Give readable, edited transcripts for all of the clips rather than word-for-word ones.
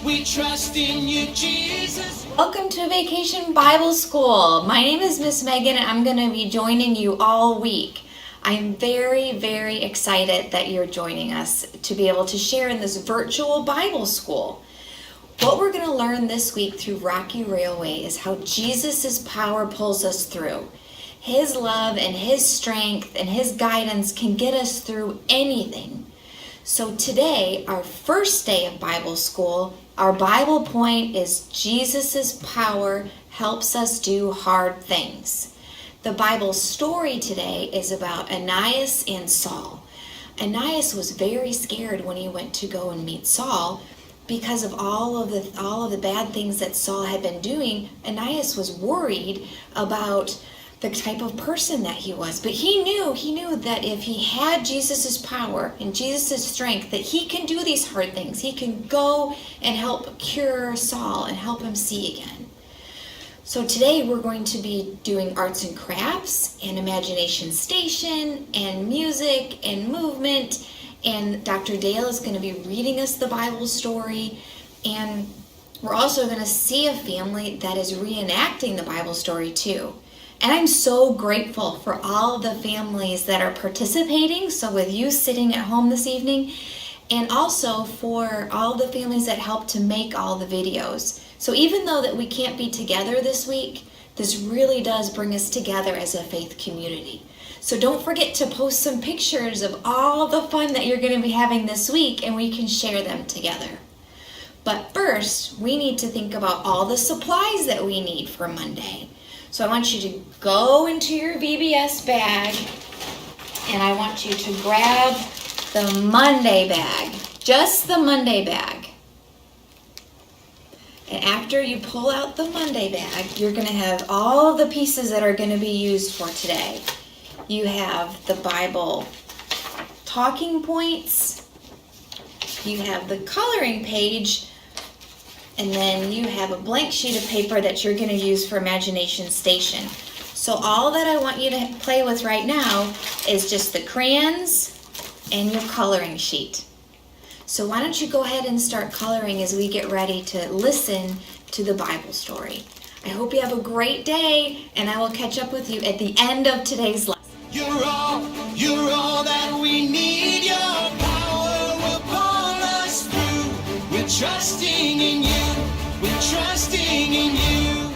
we trust in you, Jesus. Welcome to Vacation Bible School. My name is Miss Megan and I'm going to be joining you all week. I'm very, very excited that you're joining us to be able to share in this virtual Bible school. What we're going to learn this week through Rocky Railway is how Jesus' power pulls us through. His love and His strength and His guidance can get us through anything. So today, our first day of Bible school, our Bible point is Jesus' power helps us do hard things. The Bible story today is about Ananias and Saul. Ananias was very scared when he went to go and meet Saul because of all of the bad things that Saul had been doing. Ananias was worried about the type of person that he was, but he knew that if he had Jesus' power and Jesus' strength, that he can do these hard things. He can go and help cure Saul and help him see again. So today we're going to be doing arts and crafts and imagination station and music and movement, and Dr. Dale is going to be reading us the Bible story, and we're also going to see a family that is reenacting the Bible story too. And I'm so grateful for all the families that are participating, so with you sitting at home this evening, and also for all the families that helped to make all the videos. So even though that we can't be together this week, this really does bring us together as a faith community. So don't forget to post some pictures of all the fun that you're going to be having this week, and we can share them together. But first, we need to think about all the supplies that we need for Monday. So I want you to go into your VBS bag, and I want you to grab the Monday bag, just the Monday bag. And after you pull out the Monday bag, you're going to have all of the pieces that are going to be used for today. You have the Bible talking points, you have the coloring page, and then you have a blank sheet of paper that you're going to use for imagination station. So all that I want you to play with right now is just the crayons and your coloring sheet. So why don't you go ahead and start coloring as we get ready to listen to the Bible story. I hope you have a great day, and I will catch up with you at the end of today's lesson. You're all that we need. Your power will pull us through. We're trusting in you. We're trusting in you.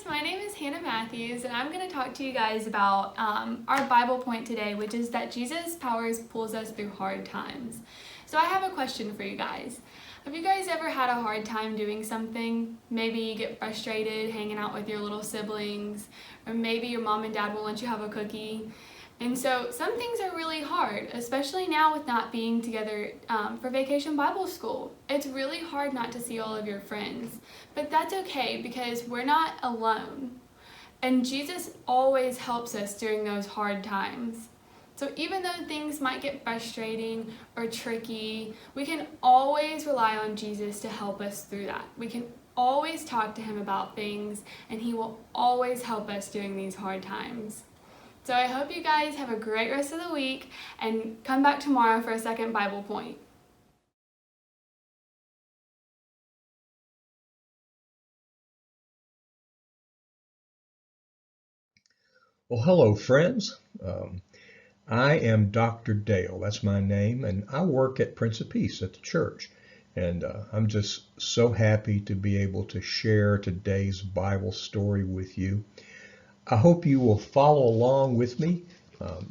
My name is Hannah Matthews, and I'm going to talk to you guys about our Bible point today, which is that Jesus' power pulls us through hard times. So I have a question for you guys. Have you guys ever had a hard time doing something? Maybe you get frustrated hanging out with your little siblings, or maybe your mom and dad won't let you have a cookie. And so some things are really hard, especially now with not being together for Vacation Bible School. It's really hard not to see all of your friends, but that's okay because we're not alone. And Jesus always helps us during those hard times. So even though things might get frustrating or tricky, we can always rely on Jesus to help us through that. We can always talk to Him about things, and He will always help us during these hard times. So I hope you guys have a great rest of the week, and come back tomorrow for a second Bible point. Well, hello, friends. I am Dr. Dale. That's my name, and I work at Prince of Peace at the church. And I'm just so happy to be able to share today's Bible story with you. I hope you will follow along with me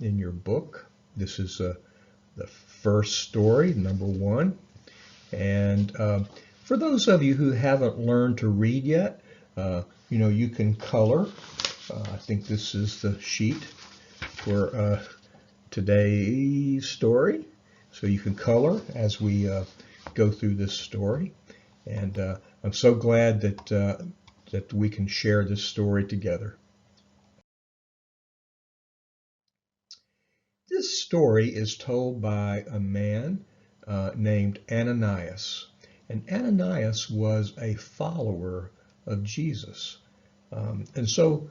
in your book. This is the first story, number 1. And for those of you who haven't learned to read yet, you can color. I think this is the sheet for today's story. So you can color as we go through this story. And I'm so glad that we can share this story together. This story is told by a man named Ananias. And Ananias was a follower of Jesus. And so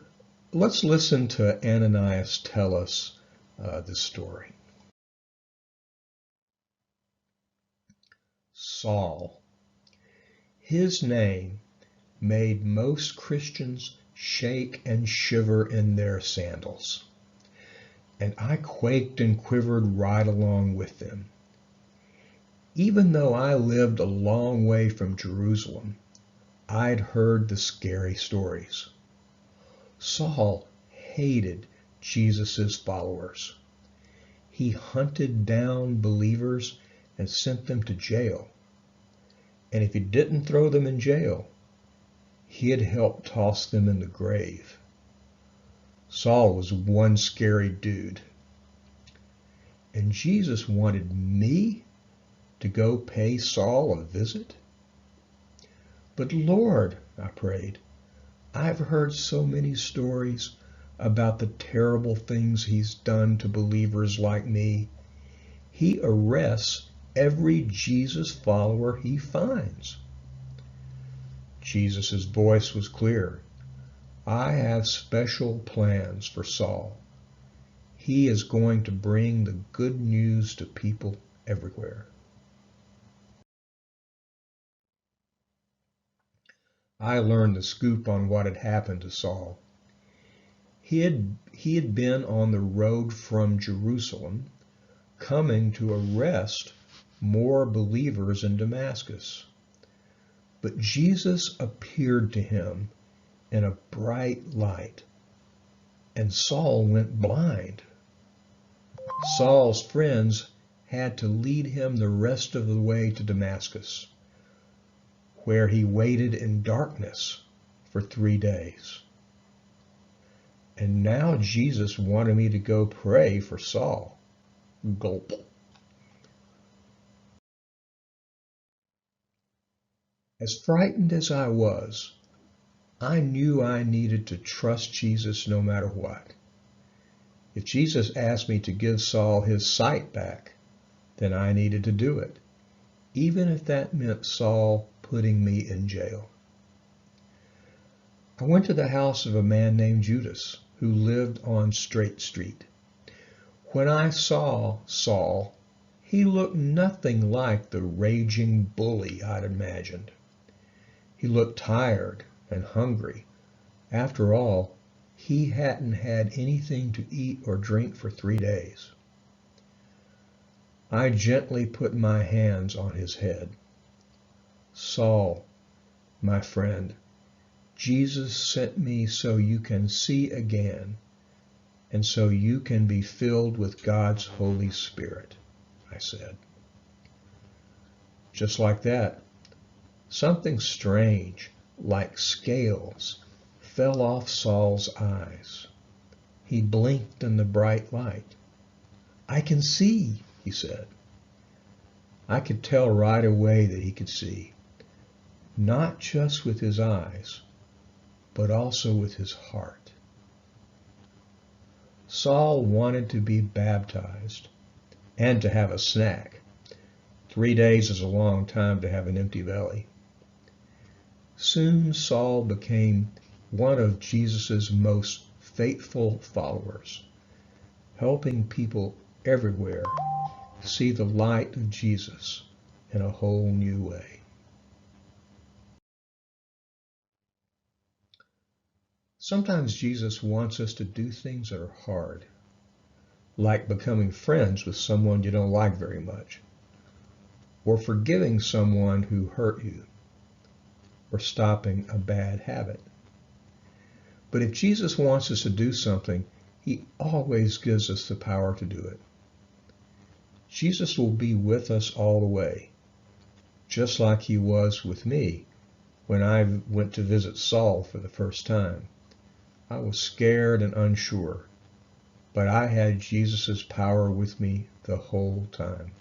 Let's listen to Ananias tell us this story. Saul. His name made most Christians shake and shiver in their sandals. And I quaked and quivered right along with them. Even though I lived a long way from Jerusalem, I'd heard the scary stories. Saul hated Jesus' followers. He hunted down believers and sent them to jail. And if he didn't throw them in jail, he'd help toss them in the grave. Saul was one scary dude. And Jesus wanted me to go pay Saul a visit? But Lord, I prayed, I've heard so many stories about the terrible things he's done to believers like me. He arrests every Jesus follower he finds. Jesus' voice was clear. I have special plans for Saul. He is going to bring the good news to people everywhere. I learned the scoop on what had happened to Saul. He had been on the road from Jerusalem, coming to arrest more believers in Damascus. But Jesus appeared to him in a bright light, and Saul went blind. Saul's friends had to lead him the rest of the way to Damascus, where he waited in darkness for 3 days. And now Jesus wanted me to go pray for Saul. Gulp. As frightened as I was, I knew I needed to trust Jesus no matter what. If Jesus asked me to give Saul his sight back, then I needed to do it, even if that meant Saul putting me in jail. I went to the house of a man named Judas, who lived on Straight Street. When I saw Saul, he looked nothing like the raging bully I'd imagined. He looked tired and hungry. After all, he hadn't had anything to eat or drink for 3 days. I gently put my hands on his head. Saul, my friend, Jesus sent me so you can see again, and so you can be filled with God's Holy Spirit, I said. Just like that, something strange, like scales, fell off Saul's eyes. He blinked in the bright light. I can see, he said. I could tell right away that he could see, not just with his eyes, but also with his heart. Saul wanted to be baptized and to have a snack. 3 days is a long time to have an empty belly. Soon Saul became one of Jesus' most faithful followers, helping people everywhere see the light of Jesus in a whole new way. Sometimes Jesus wants us to do things that are hard, like becoming friends with someone you don't like very much, or forgiving someone who hurt you, or stopping a bad habit. But if Jesus wants us to do something, he always gives us the power to do it. Jesus will be with us all the way, just like he was with me when I went to visit Saul for the first time. I was scared and unsure, but I had Jesus' power with me the whole time.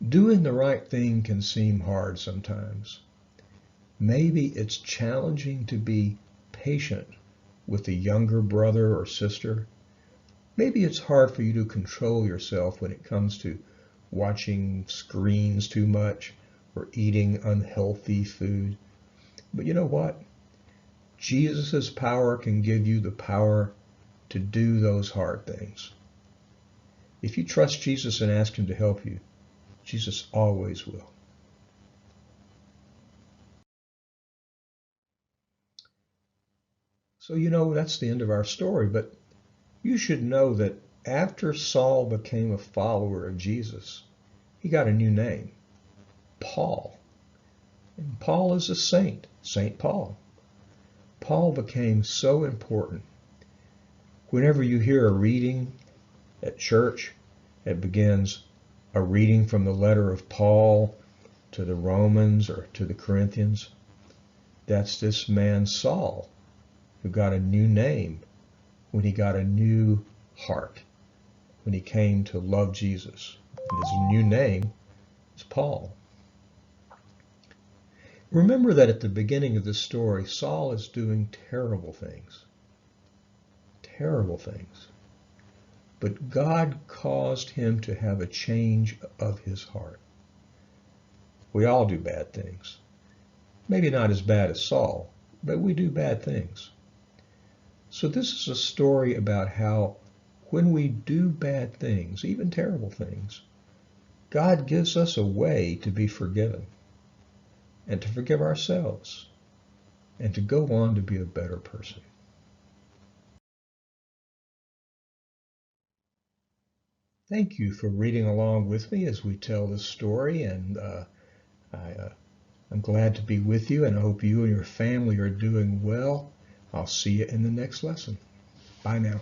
Doing the right thing can seem hard sometimes. Maybe it's challenging to be patient with a younger brother or sister. Maybe it's hard for you to control yourself when it comes to watching screens too much or eating unhealthy food. But you know what? Jesus' power can give you the power to do those hard things. If you trust Jesus and ask him to help you, Jesus always will. So that's the end of our story, but you should know that after Saul became a follower of Jesus, he got a new name, Paul. And Paul is a saint, Saint Paul. Paul became so important. Whenever you hear a reading at church, it begins a reading from the letter of Paul to the Romans or to the Corinthians. That's this man Saul, who got a new name when he got a new heart, when he came to love Jesus. And his new name is Paul. Remember that at the beginning of this story, Saul is doing terrible things. Terrible things. But God caused him to have a change of his heart. We all do bad things. Maybe not as bad as Saul, but we do bad things. So this is a story about how when we do bad things, even terrible things, God gives us a way to be forgiven and to forgive ourselves and to go on to be a better person. Thank you for reading along with me as we tell this story, and I'm glad to be with you, and I hope you and your family are doing well. I'll see you in the next lesson. Bye now.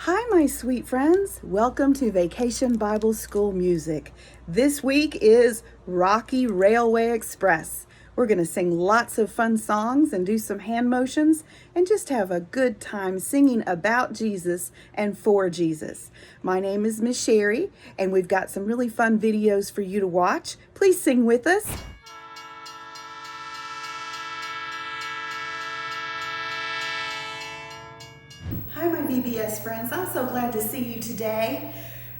Hi, my sweet friends. Welcome to Vacation Bible School Music. This week is Rocky Railway Express. We're going to sing lots of fun songs and do some hand motions and just have a good time singing about Jesus and for Jesus. My name is Miss Sherry, and we've got some really fun videos for you to watch. Please sing with us. Hi, my VBS friends. I'm so glad to see you today.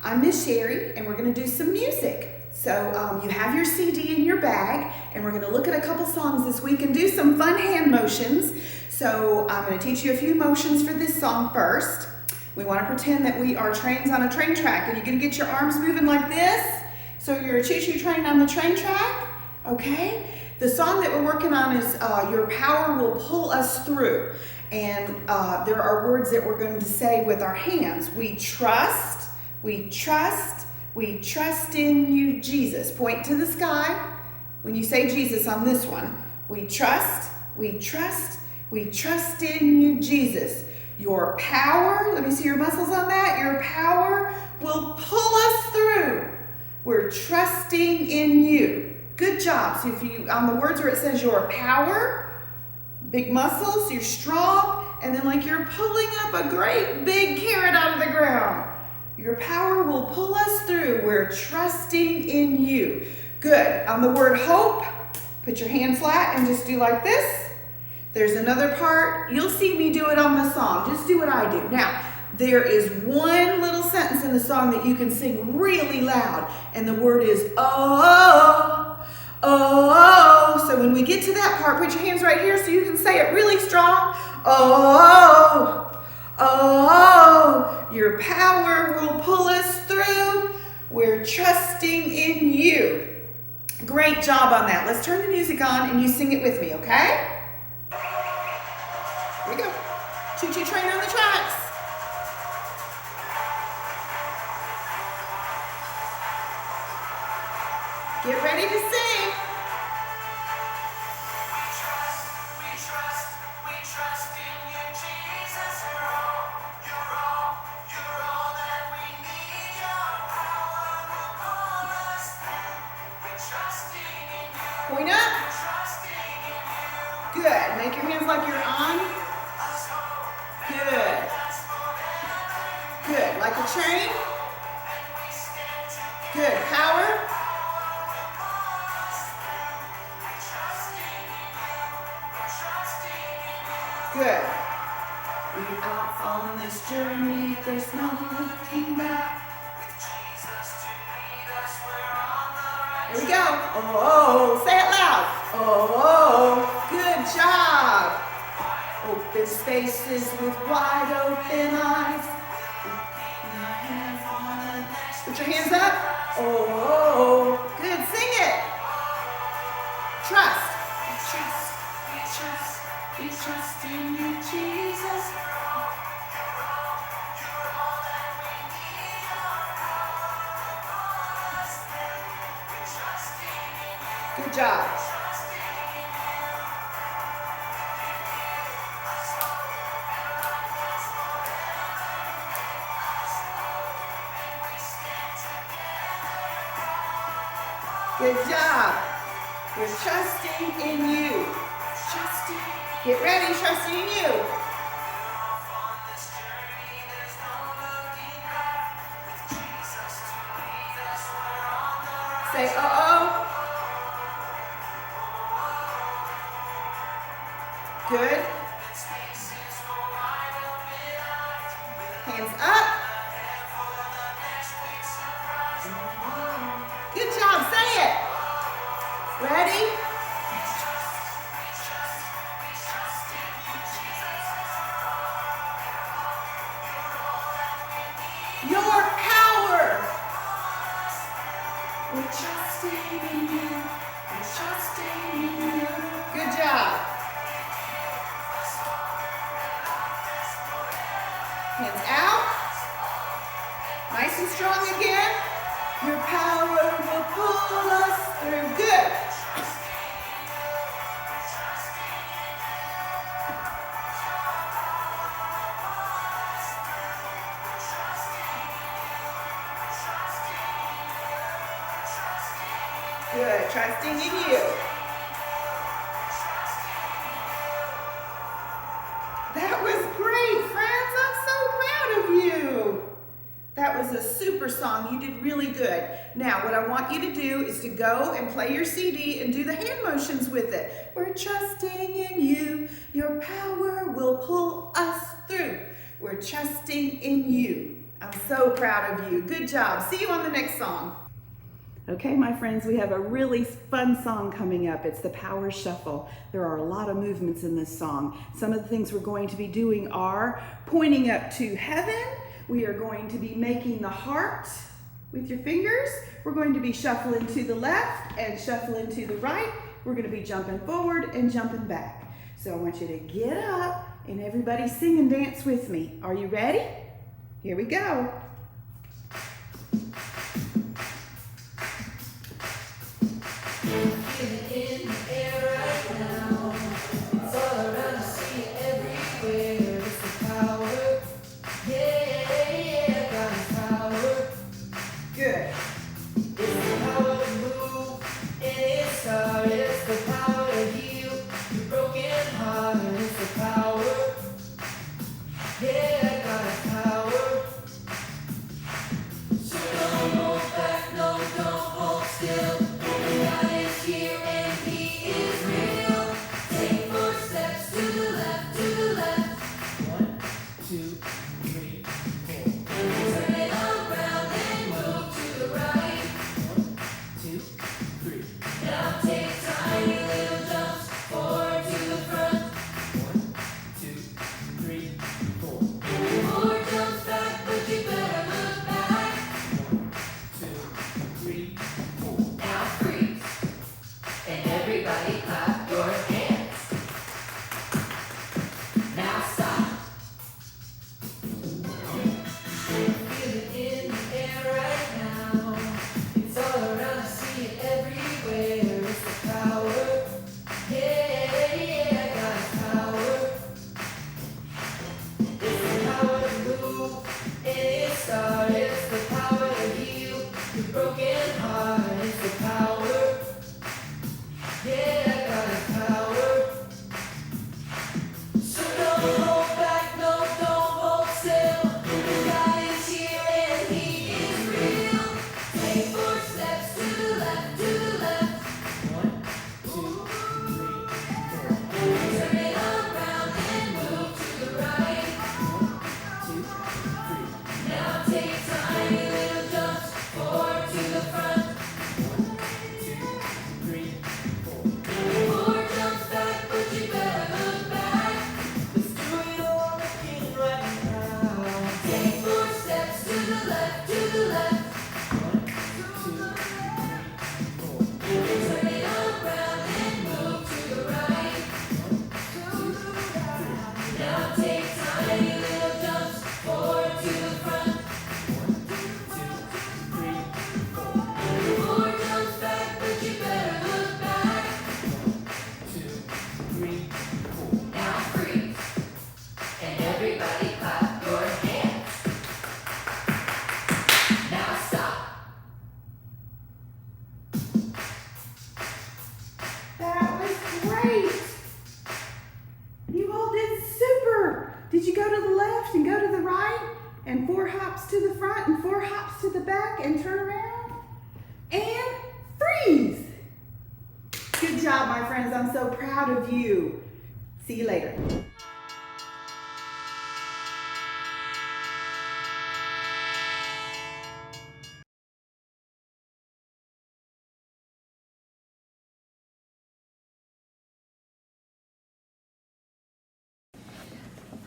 I'm Miss Sherry, and we're going to do some music. So you have your CD in your bag, and we're going to look at a couple songs this week and do some fun hand motions. So I'm going to teach you a few motions for this song first. We want to pretend that we are trains on a train track, and you're going to get your arms moving like this. So you're a choo-choo train on the train track, okay? The song that we're working on is Your Power Will Pull Us Through. And there are words that we're going to say with our hands. We trust in you, Jesus. Point to the sky when you say Jesus on this one. We trust in you, Jesus. Your power, let me see your muscles on that. Your power will pull us through. We're trusting in you. Good job. So if you, on the words where it says your power, big muscles, you're strong, and then like you're pulling up a great big carrot out of the ground. Your power will pull us through. We're trusting in you. Good. On the word hope, put your hand flat and just do like this. There's another part. You'll see me do it on the song. Just do what I do. Now, there is one little sentence in the song that you can sing really loud, and the word is oh, oh, oh. So when we get to that part, put your hands right here so you can say it really strong. Oh, oh, your power will pull us through. We're trusting in you. Great job on that. Let's turn the music on and you sing it with me, okay? Here we go. Choo-choo train on the tracks. Get ready to sing. Point up. Good. Make your hands like you're on. Good. Good. Like a train. Good. Power. Good. We're out on this journey, there's no looking back. Here we go. Oh, say it loud. Oh, good job. Open spaces with wide open eyes. Put your hands up. Oh, good. Sing it. Trust. We trust in you, Jesus. Good job. Good job. We're trusting in you. Get ready, trusting in you. Say, uh-oh. Good. Hands up. Good job. Say it. Ready? Your power. We're trusting in you. We're trusting in you. Good job. Hands out. Nice and strong again. Your power will pull us through. Good. Good. Trusting in you. That was great, friends. I'm so proud of you. That was a super song. You did really good. Now, what I want you to do is to go and play your CD and do the hand motions with it. We're trusting in you. Your power will pull us through. We're trusting in you. I'm so proud of you. Good job. See you on the next song. Okay, my friends, we have a really fun song coming up. It's the Power Shuffle. There are a lot of movements in this song. Some of the things we're going to be doing are pointing up to heaven. We are going to be making the heart with your fingers. We're going to be shuffling to the left and shuffling to the right. We're going to be jumping forward and jumping back. So I want you to get up and everybody sing and dance with me. Are you ready? Here we go. Now freeze. And everybody clap your hands. Now stop. That was great. You all did super. Did you go to the left and go to the right? And 4 hops to the front and 4 hops to the back and turn around? And freeze. Good job, my friends. I'm so proud of you. See you later.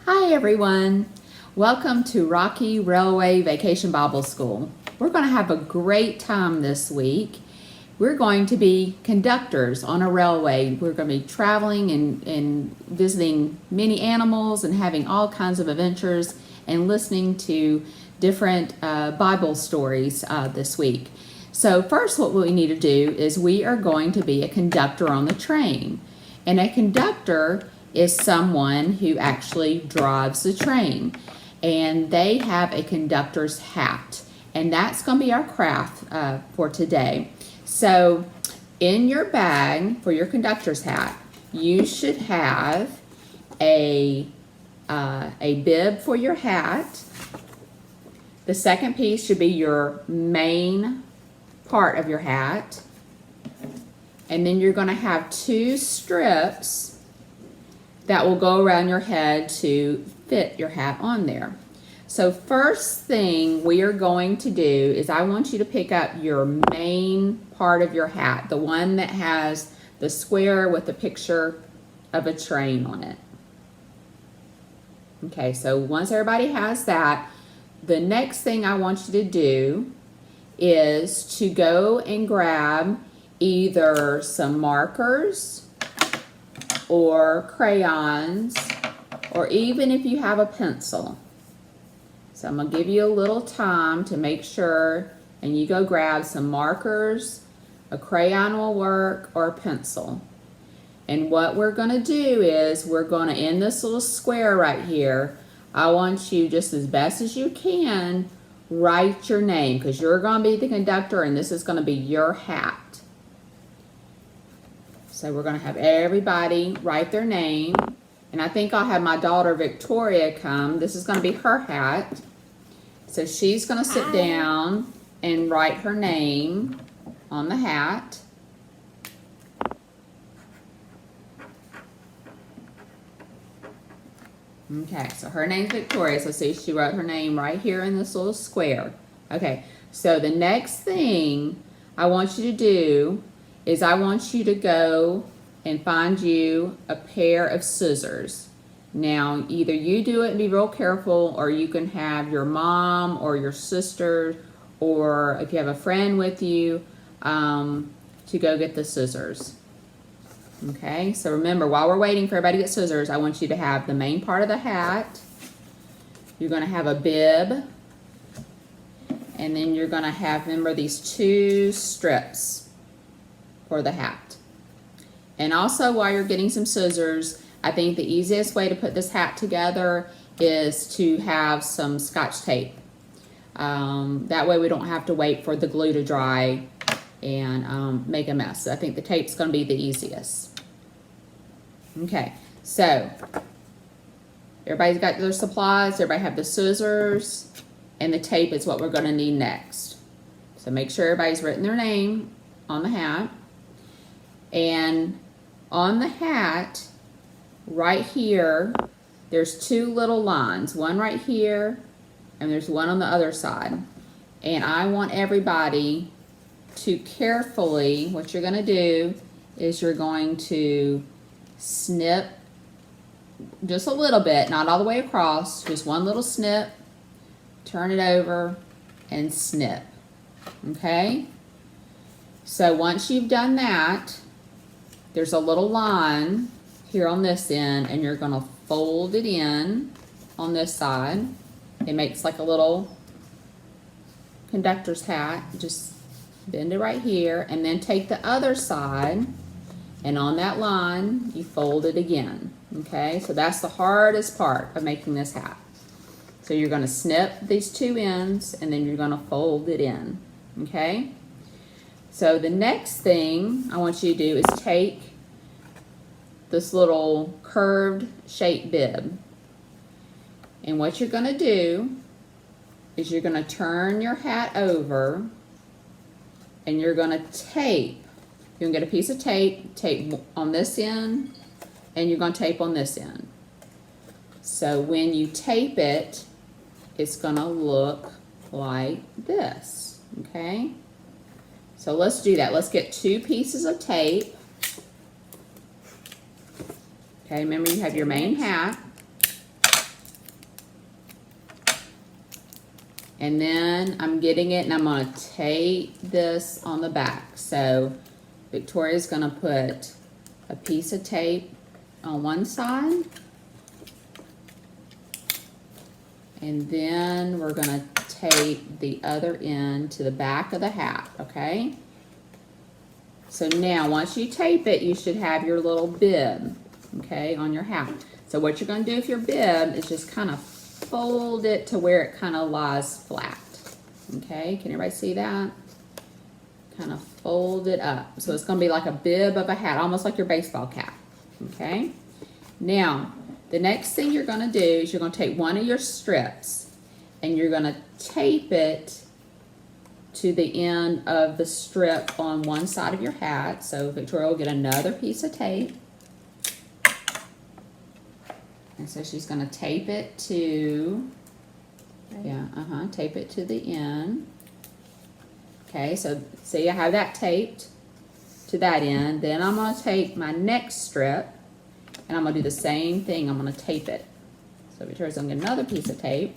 Hi everyone, welcome to Rocky Railway Vacation Bible School. We're going to have a great time this week. We're going to be conductors on a railway. We're going to be traveling and visiting many animals and having all kinds of adventures and listening to different Bible stories this week. So first what we need to do is we are going to be a conductor on the train. And a conductor is someone who actually drives the train, and they have a conductor's hat, and that's going to be our craft for today. So in your bag for your conductor's hat, you should have a bib for your hat. The second piece should be your main part of your hat, and then you're going to have 2 strips that will go around your head to fit your hat on there. So first thing we are going to do is I want you to pick up your main part of your hat, the one that has the square with the picture of a train on it. Okay, so once everybody has that, the next thing I want you to do is to go and grab either some markers or crayons, or even if you have a pencil. So I'm going to give you a little time to make sure, and you go grab some markers, a crayon will work, or a pencil. And what we're going to do is we're going to, in this little square right here, I want you, just as best as you can, write your name, because you're going to be the conductor and this is going to be your hat. So we're going to have everybody write their name. And I think I'll have my daughter Victoria come. This is going to be her hat. So she's going to sit down and write her name on the hat. Okay, so her name's Victoria. So see, she wrote her name right here in this little square. Okay, so the next thing I want you to do is I want you to go and find you a pair of scissors. Now, either you do it and be real careful, or you can have your mom or your sister, or if you have a friend with you, to go get the scissors. Okay, so remember, while we're waiting for everybody to get scissors, I want you to have the main part of the hat. You're going to have a bib, and then you're going to have, remember, these 2 strips for the hat. And also, while you're getting some scissors, I think the easiest way to put this hat together is to have some Scotch tape. That way we don't have to wait for the glue to dry and make a mess. So I think the tape's going to be the easiest. Okay, so everybody's got their supplies, everybody have the scissors, and the tape is what we're going to need next. So make sure everybody's written their name on the hat. And on the hat, right here, there's 2 little lines. One right here, and there's one on the other side. And I want everybody to carefully, what you're going to do is you're going to snip just a little bit, not all the way across, just one little snip, turn it over, and snip. Okay? So once you've done that, there's a little line here on this end, and you're going to fold it in on this side. It makes like a little conductor's hat. Just bend it right here, and then take the other side, and on that line, you fold it again. Okay, so that's the hardest part of making this hat. So you're going to snip these two ends and then you're going to fold it in. Okay, so the next thing I want you to do is take this little curved shape bib, and what you're going to do is you're going to turn your hat over and you're going to tape. You're going to get a piece of tape on this end, and you're going to tape on this end. So when you tape it, it's going to look like this, okay? So let's do that. Let's get 2 pieces of tape. Okay, remember you have your main hat. And then I'm getting it and I'm going to tape this on the back. So Victoria's going to put a piece of tape on one side. And then we're going to tape the other end to the back of the hat, okay? So now once you tape it, you should have your little bib, okay, on your hat. So what you're going to do with your bib is just kind of fold it to where it kind of lies flat, okay? Can everybody see that? Kind of fold it up. So it's going to be like a bib of a hat, almost like your baseball cap, okay? Now, the next thing you're going to do is you're going to take one of your strips and you're going to tape it to the end of the strip on one side of your hat. So Victoria will get another piece of tape. And so she's going to tape it to, tape it to the end. Okay, so see I have that taped to that end. Then I'm going to take my next strip and I'm going to do the same thing. I'm going to tape it. So Victoria's going to get another piece of tape.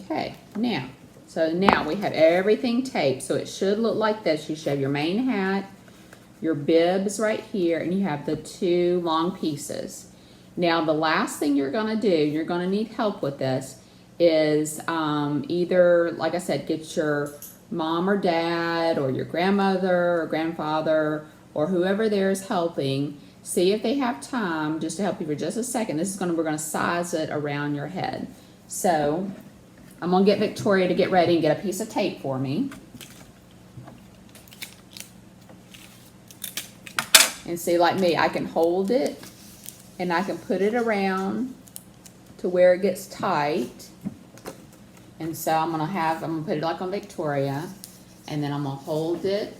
Okay, now we have everything taped. So it should look like this. You should have your main hat, your bibs right here, and you have the 2 long pieces. Now the last thing you're going to do, you're going to need help with this, is either, like I said, get your mom or dad or your grandmother or grandfather or whoever there is helping, see if they have time just to help you for just a second. We're going to size it around your head. So I'm going to get Victoria to get ready and get a piece of tape for me. And see, like me, I can hold it and I can put it around to where it gets tight. And so I'm going to put it like on Victoria, and then I'm going to hold it.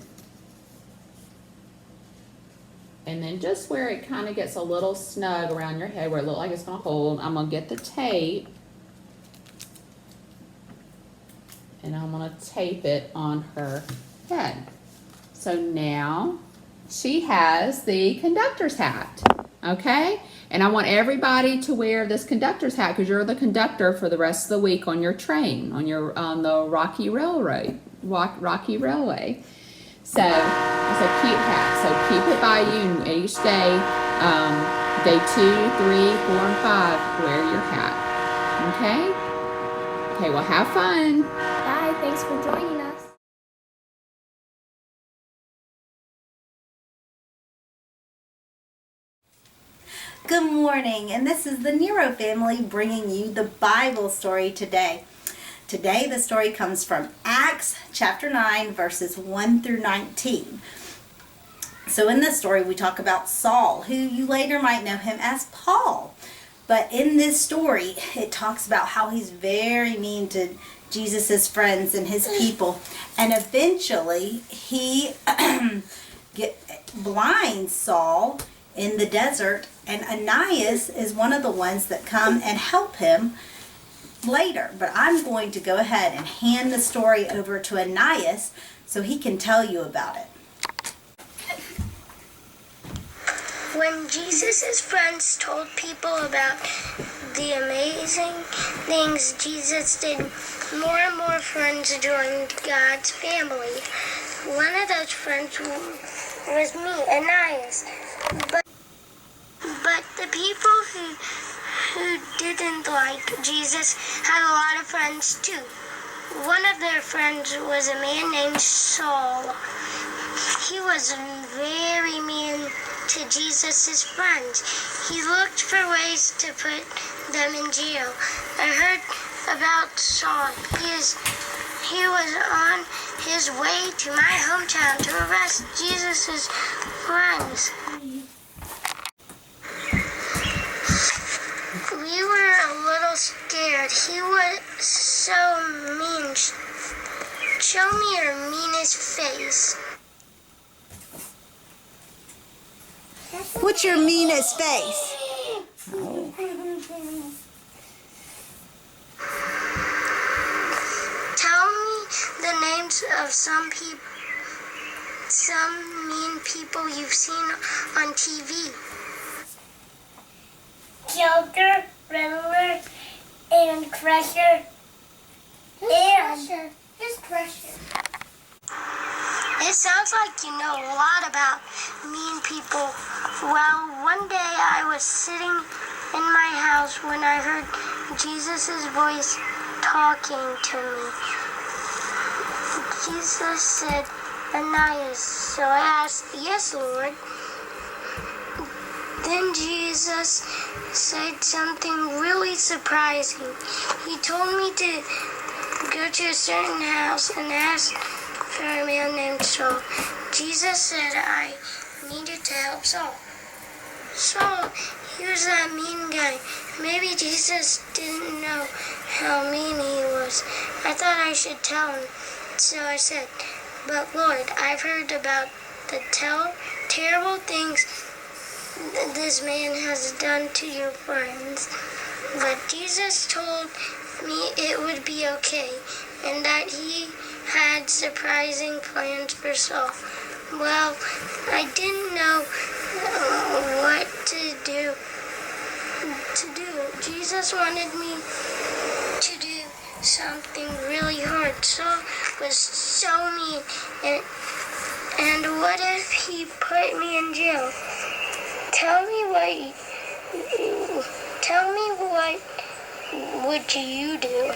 And then just where it kind of gets a little snug around your head, where it looks like it's going to hold, I'm going to get the tape. And I'm going to tape it on her head. So now she has the conductor's hat, okay? And I want everybody to wear this conductor's hat because you're the conductor for the rest of the week on your train, on the Rocky Railway. So it's a cute hat. So keep it by you each day. Day 2, 3, 4, and 5, wear your hat. Okay? Okay, well, have fun. Bye, thanks for joining us. Good morning, and this is the Nero family bringing you the Bible story today. Today the story comes from Acts chapter 9 verses 1 through 19. So in this story we talk about Saul, who you later might know him as Paul. But in this story it talks about how he's very mean to Jesus' friends and his people. And eventually he blinds Saul in the desert, and Ananias is one of the ones that come and help him later. But I'm going to go ahead and hand the story over to Ananias so he can tell you about it. When Jesus' friends told people about the amazing things Jesus did, more and more friends joined God's family. One of those friends was me, Ananias. But the people who didn't like Jesus had a lot of friends too. One of their friends was a man named Saul. was very mean to Jesus' friends. He looked for ways to put them in jail. I heard about Saul. He was on his way to my hometown to arrest Jesus' friends. We were a little scared. He was so mean. Show me your meanest face. What's your meanest face? Tell me the names of some mean people you've seen on TV. Joker, Riddler, and Crusher. Who's Crusher? It sounds like you know a lot about mean people. Well, one day I was sitting in my house when I heard Jesus' voice talking to me. Jesus said, Ananias. So I asked, yes, Lord. Then Jesus said something really surprising. He told me to go to a certain house and ask for a man named Saul. Jesus said I needed to help Saul. Saul, he was that mean guy. Maybe Jesus didn't know how mean he was. I thought I should tell him. So I said, but Lord, I've heard about the terrible things this man has done to your friends. But Jesus told me it would be okay and that he had surprising plans for Saul. Well, I didn't know what to do. Jesus wanted me to do something really hard. Saul was so mean, and what if he put me in jail? Tell me what would you do?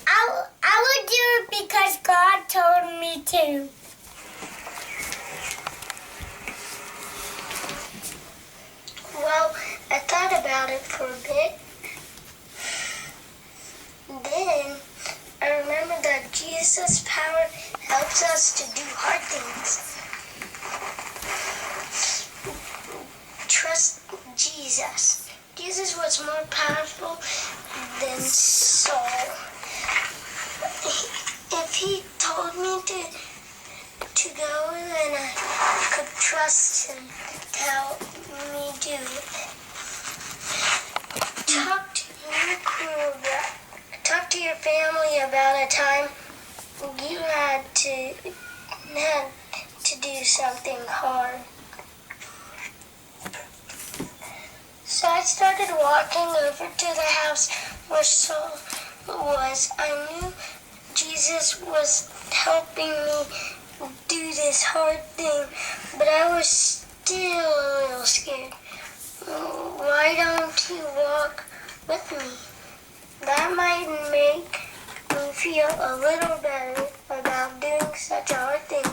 I would do it because God told me to. Well, I thought about it for a bit. Then I remembered that Jesus' power helps us to do hard things. Trust Jesus. Jesus was more powerful than Saul. If he told me to go, then I could trust him to help me do it. Talk to your family about a time you had to do something hard. So I started walking over to the house where Saul was. I knew Jesus was helping me do this hard thing, but I was still a little scared. Why don't you walk with me? That might make me feel a little better about doing such a hard thing.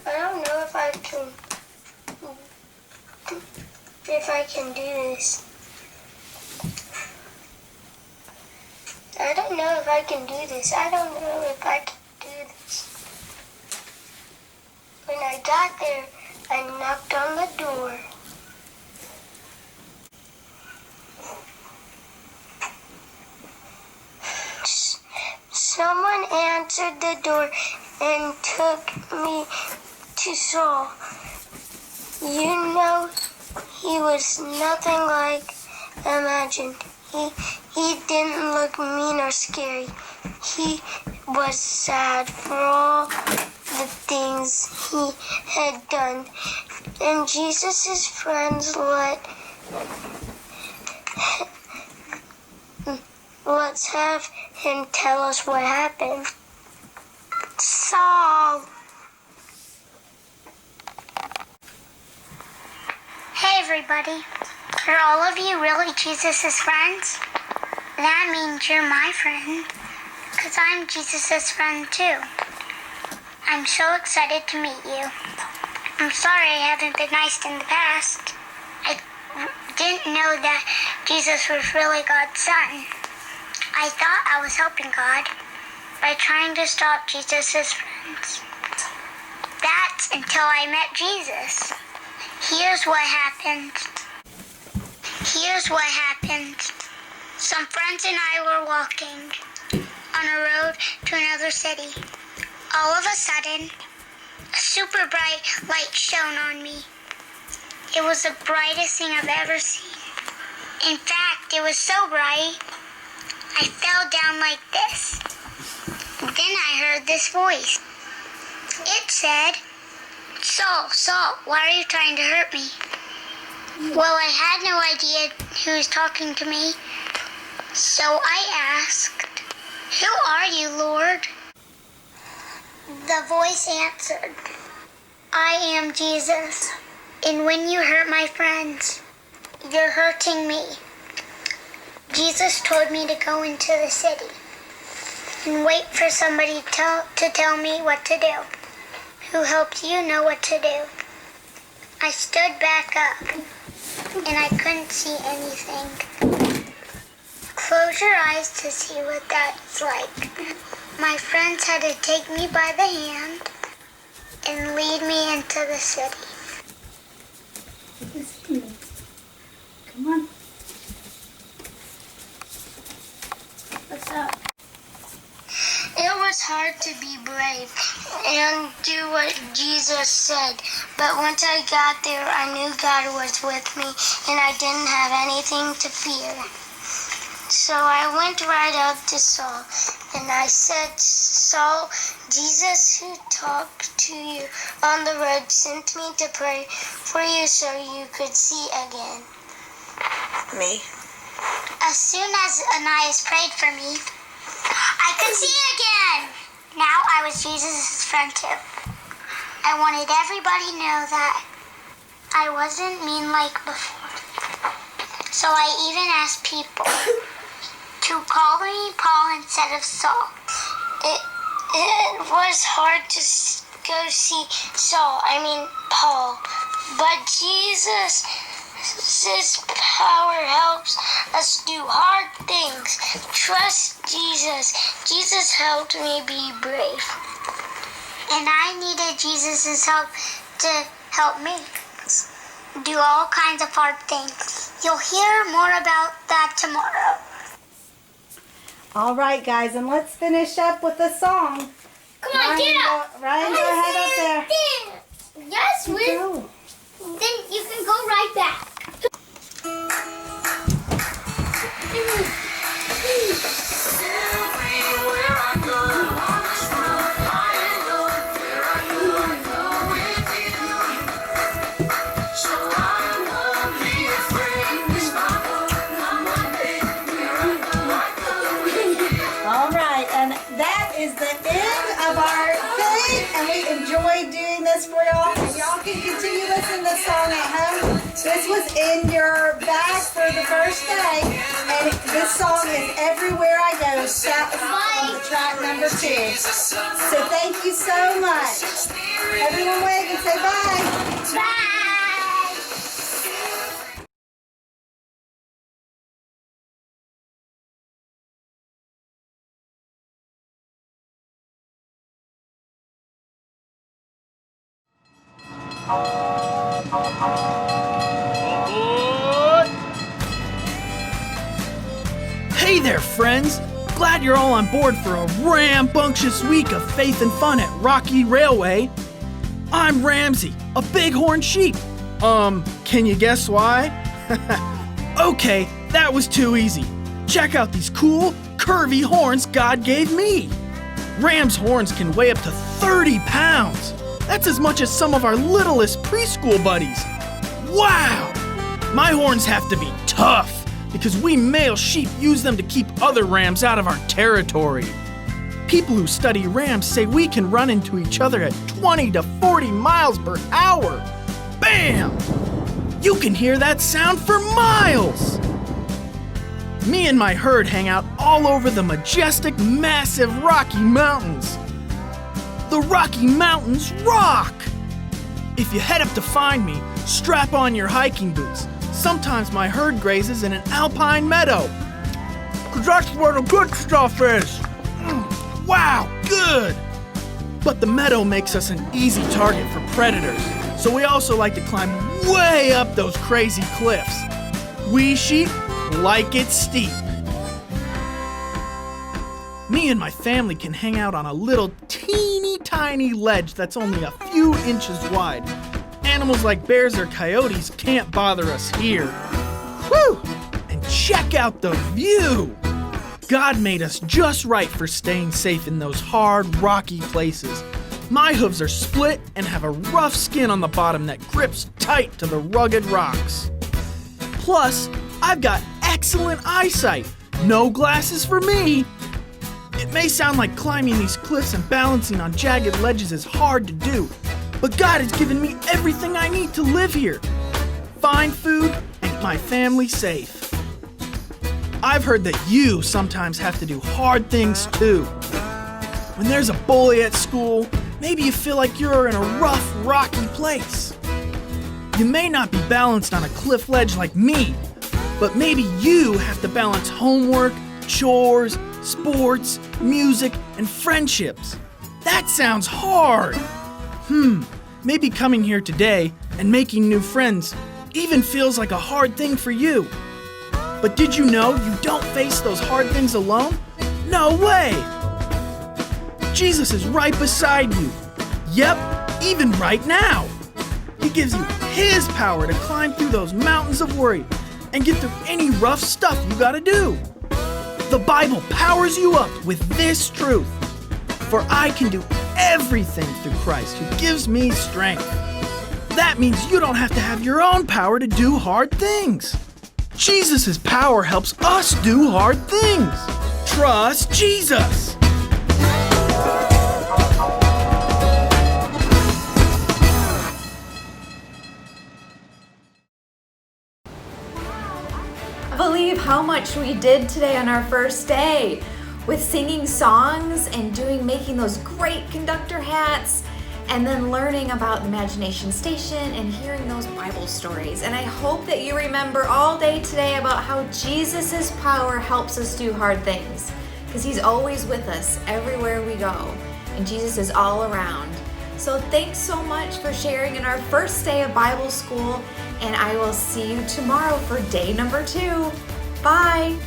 I don't know if I can do this. I don't know if I can do this. I don't know if I can do this. When I got there, I knocked on the door. Someone answered the door and took me to Saul. You know, he was nothing like imagined. He didn't look mean or scary. He was sad for all the things he had done. And Jesus' friends let's have him tell us what happened. Saul. Hey everybody, are all of you really Jesus' friends? That means you're my friend, because I'm Jesus' friend too. I'm so excited to meet you. I'm sorry I haven't been nice in the past. I didn't know that Jesus was really God's son. I thought I was helping God by trying to stop Jesus' friends. That's until I met Jesus. Here's what happened. Some friends and I were walking on a road to another city. All of a sudden, a super bright light shone on me. It was the brightest thing I've ever seen. In fact, it was so bright, I fell down like this. Then I heard this voice. It said, "Saul, Saul, why are you trying to hurt me?" Well, I had no idea who was talking to me, so I asked, "Who are you, Lord?" The voice answered, "I am Jesus, and when you hurt my friends, you're hurting me." Jesus told me to go into the city and wait for somebody to tell me what to do, who helps you know what to do. I stood back up, and I couldn't see anything. Close your eyes to see what that's like. My friends had to take me by the hand and lead me into the city. Come on. What's up? It was hard to be brave and do what Jesus said, but once I got there, I knew God was with me and I didn't have anything to fear. So I went right up to Saul and I said, "Saul, Jesus who talked to you on the road sent me to pray for you so you could see again." Me. As soon as Ananias prayed for me, I could see again. Now I was Jesus' friend too. I wanted everybody to know that I wasn't mean like before. So I even asked people to call me Paul instead of Saul. It was hard to go see Paul, but Jesus' power helps us do hard things. Trust Jesus. Jesus helped me be brave. And I needed Jesus' help to help me do all kinds of hard things. You'll hear more about that tomorrow. All right, guys, and let's finish up with a song. Come on, get up. Ryan, go ahead up there. Yes, Go. then you can go right back. Everywhere I go, on this road, high and low, where I go with you. So I won't be afraid, 'cause my Lord, I'm one day, where I go with you. All right, and that is the end of our thing, and we enjoyed doing this for y'all. Y'all can continue listening to the song at home. This was in your bag for the first day, and this song is Everywhere I Go, track number 2. So thank you so much. Everyone wave and say bye. Bye. Hey there, friends! Glad you're all on board for a rambunctious week of faith and fun at Rocky Railway. I'm Ramsey, a bighorn sheep. Can you guess why? Okay, that was too easy. Check out these cool, curvy horns God gave me. Ram's horns can weigh up to 30 pounds. That's as much as some of our littlest preschool buddies. Wow! My horns have to be tough, because we male sheep use them to keep other rams out of our territory. People who study rams say we can run into each other at 20 to 40 miles per hour. Bam! You can hear that sound for miles. Me and my herd hang out all over the majestic, massive Rocky Mountains. The Rocky Mountains rock! If you head up to find me, strap on your hiking boots. Sometimes my herd grazes in an alpine meadow. 'Cause that's where the good stuff is. Wow, good! But the meadow makes us an easy target for predators, so we also like to climb way up those crazy cliffs. We sheep like it steep. Me and my family can hang out on a little teeny tiny ledge that's only a few inches wide. Animals like bears or coyotes can't bother us here. Whew! And check out the view! God made us just right for staying safe in those hard, rocky places. My hooves are split and have a rough skin on the bottom that grips tight to the rugged rocks. Plus, I've got excellent eyesight. No glasses for me. It may sound like climbing these cliffs and balancing on jagged ledges is hard to do, but God has given me everything I need to live here. Find food and keep my family safe. I've heard that you sometimes have to do hard things too. When there's a bully at school, maybe you feel like you're in a rough, rocky place. You may not be balanced on a cliff ledge like me, but maybe you have to balance homework, chores, sports, music, and friendships. That sounds hard. Maybe coming here today and making new friends even feels like a hard thing for you. But did you know you don't face those hard things alone? No way! Jesus is right beside you. Yep, even right now. He gives you His power to climb through those mountains of worry and get through any rough stuff you gotta do. The Bible powers you up with this truth. For I can do everything through Christ who gives me strength. That means you don't have to have your own power to do hard things. Jesus' power helps us do hard things. Trust Jesus. I believe how much we did today on our first day with singing songs and making those great conductor hats, and then learning about Imagination Station and hearing those Bible stories. And I hope that you remember all day today about how Jesus' power helps us do hard things, because He's always with us everywhere we go, and Jesus is all around. So thanks so much for sharing in our first day of Bible school, and I will see you tomorrow for day number 2. Bye!